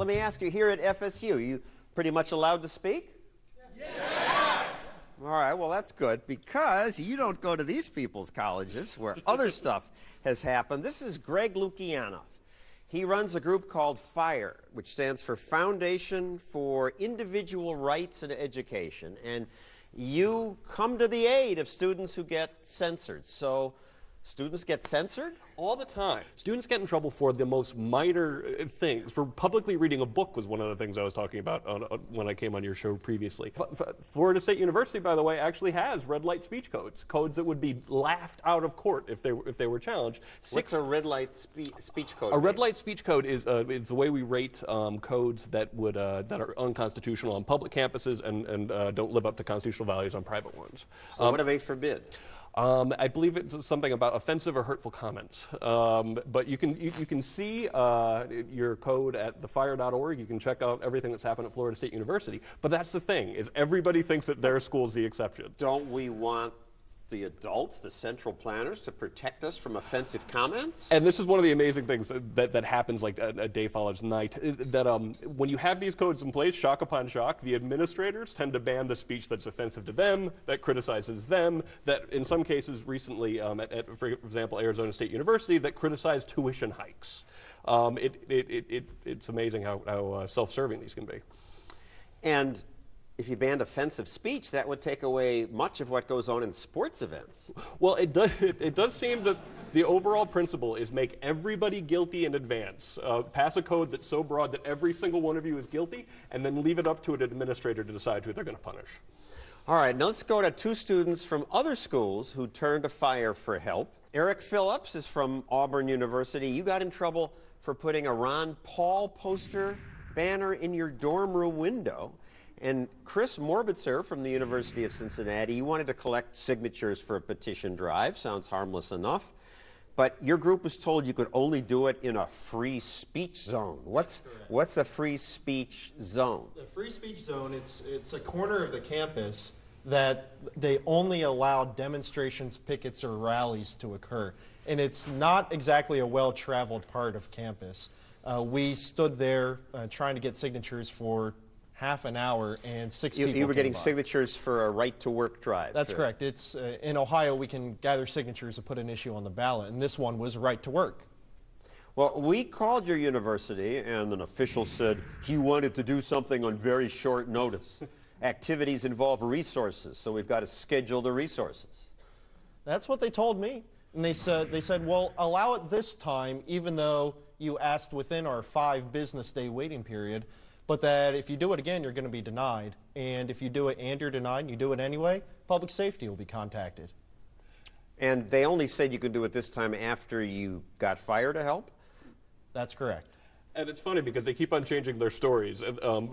Let me ask you, here at FSU, you pretty much allowed to speak? Yes! All right, well, that's good, because you don't go to these people's colleges where other stuff has happened. This is Greg Lukianoff. He runs a group called FIRE, which stands for Foundation for Individual Rights in Education. And you come to the aid of students who get censored. So students get censored? All the time. Students get in trouble for the most minor things. For publicly reading a book was one of the things I was talking about when I came on your show previously. Florida State University, by the way, actually has red light speech codes. Codes that would be laughed out of court if they were challenged. What's a red light speech code? A red light speech code is the way we rate codes that are unconstitutional on public campuses and don't live up to constitutional values on private ones. So what do they forbid? I believe it's something about offensive or hurtful comments. But you can see your code at thefire.org. You can check out everything that's happened at Florida State University. But that's the thing, is everybody thinks that their school's the exception. Don't we want the adults, the central planners, to protect us from offensive comments? And this is one of the amazing things that happens like a day follows night, that when you have these codes in place, shock upon shock, the administrators tend to ban the speech that's offensive to them, that criticizes them, that in some cases recently, for example, Arizona State University, that criticized tuition hikes. It's amazing how self-serving these can be. And if you banned offensive speech, that would take away much of what goes on in sports events. Well, it does seem that the overall principle is make everybody guilty in advance. Pass a code that's so broad that every single one of you is guilty, and then leave it up to an administrator to decide who they're going to punish. All right, now let's go to two students from other schools who turned to FIRE for help. Eric Phillips is from Auburn University. You got in trouble for putting a Ron Paul poster banner in your dorm room window. And Chris Morbitzer from the University of Cincinnati, you wanted to collect signatures for a petition drive. Sounds harmless enough. But your group was told you could only do it in a free speech zone. What's a free speech zone? The free speech zone, it's a corner of the campus that they only allow demonstrations, pickets, or rallies to occur. And it's not exactly a well-traveled part of campus. We stood there trying to get signatures for half an hour, and six people You were getting by. signatures for a right-to-work drive. That's correct. It's in Ohio, we can gather signatures to put an issue on the ballot, and this one was right to work. Well, we called your university, and an official said he wanted to do something on very short notice. Activities involve resources, so we've got to schedule the resources. That's what they told me. And they said, well, allow it this time, even though you asked within our 5 business day waiting period, but that if you do it again, you're going to be denied. And if you do it and you're denied and you do it anyway, public safety will be contacted. And they only said you could do it this time after you got FIRE to help? That's correct. And it's funny because they keep on changing their stories.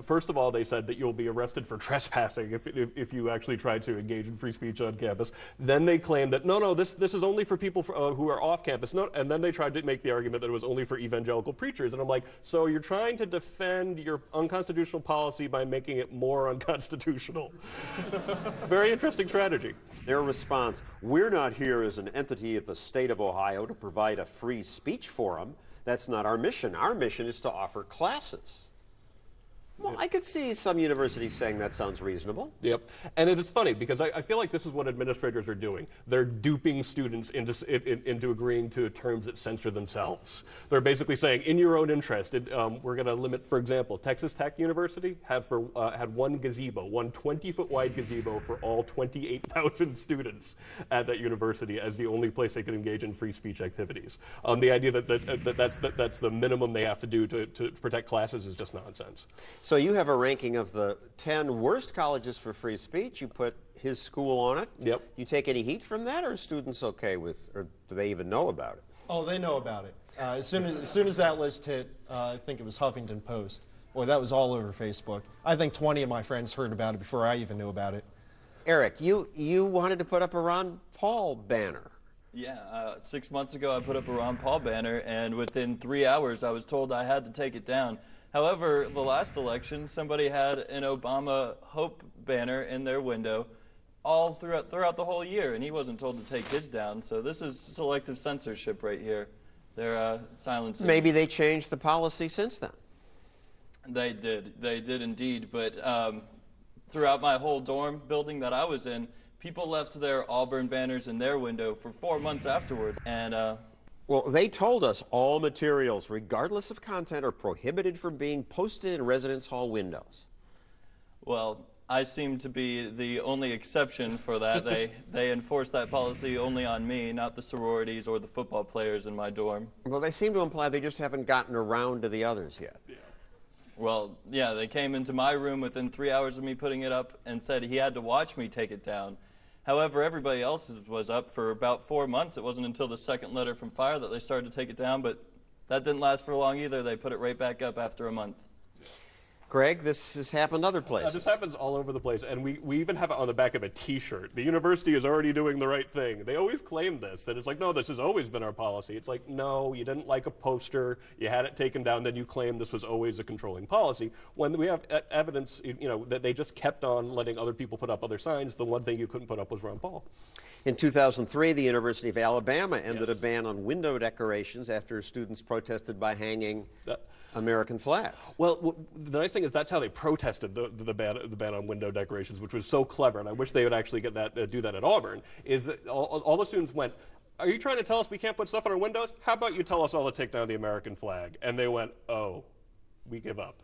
First of all, they said that you'll be arrested for trespassing if you actually try to engage in free speech on campus. Then they claim that, no, this is only for people who are off campus. No, and then they tried to make the argument that it was only for evangelical preachers. And I'm like, so you're trying to defend your unconstitutional policy by making it more unconstitutional. Very interesting strategy. Their response, we're not here as an entity of the state of Ohio to provide a free speech forum. That's not our mission. Our mission is to offer classes. Well, I could see some universities saying that sounds reasonable. Yep. And it is funny because I feel like this is what administrators are doing. They're duping students into agreeing to terms that censor themselves. They're basically saying, in your own interest, we're going to limit, for example, Texas Tech University had one gazebo, one 20-foot wide gazebo for all 28,000 students at that university as the only place they could engage in free speech activities. The idea that's the minimum they have to do to protect classes is just nonsense. So you have a ranking of the 10 worst colleges for free speech. You put his school on it. Yep. You take any heat from that, or are students okay with, or do they even know about it? Oh, they know about it. As soon as that list hit, I think it was Huffington Post. Boy, that was all over Facebook. I think 20 of my friends heard about it before I even knew about it. Eric, you wanted to put up a Ron Paul banner. Yeah, 6 months ago I put up a Ron Paul banner, and within 3 hours I was told I had to take it down. However, the last election, somebody had an Obama Hope banner in their window all throughout the whole year, and he wasn't told to take his down. So this is selective censorship right here. They're silencing. Maybe they changed the policy since then. They did indeed. But throughout my whole dorm building that I was in, people left their Auburn banners in their window for 4 months afterwards. And well, they told us all materials, regardless of content, are prohibited from being posted in residence hall windows. Well, I seem to be the only exception for that. They enforce that policy only on me, not the sororities or the football players in my dorm. Well, they seem to imply they just haven't gotten around to the others yet. Yeah. Well, yeah, they came into my room within 3 hours of me putting it up and said he had to watch me take it down. However, everybody else's was up for about 4 months. It wasn't until the second letter from Fire that they started to take it down, but that didn't last for long either. They put it right back up after a month. Greg, this has happened other places. This happens all over the place, and we even have it on the back of a T-shirt. The university is already doing the right thing. They always claim this, that it's like, no, this has always been our policy. It's like, no, you didn't like a poster, you had it taken down, then you claim this was always a controlling policy. When we have evidence, that they just kept on letting other people put up other signs, the one thing you couldn't put up was Ron Paul. In 2003, the University of Alabama ended a ban on window decorations after students protested by hanging American flags. Well, the nice thing is that's how they protested the ban on window decorations, which was so clever, and I wish they would actually get that do that at Auburn, is that all the students went, are you trying to tell us we can't put stuff on our windows? How about you tell us all to take down the American flag? And they went, oh, we give up.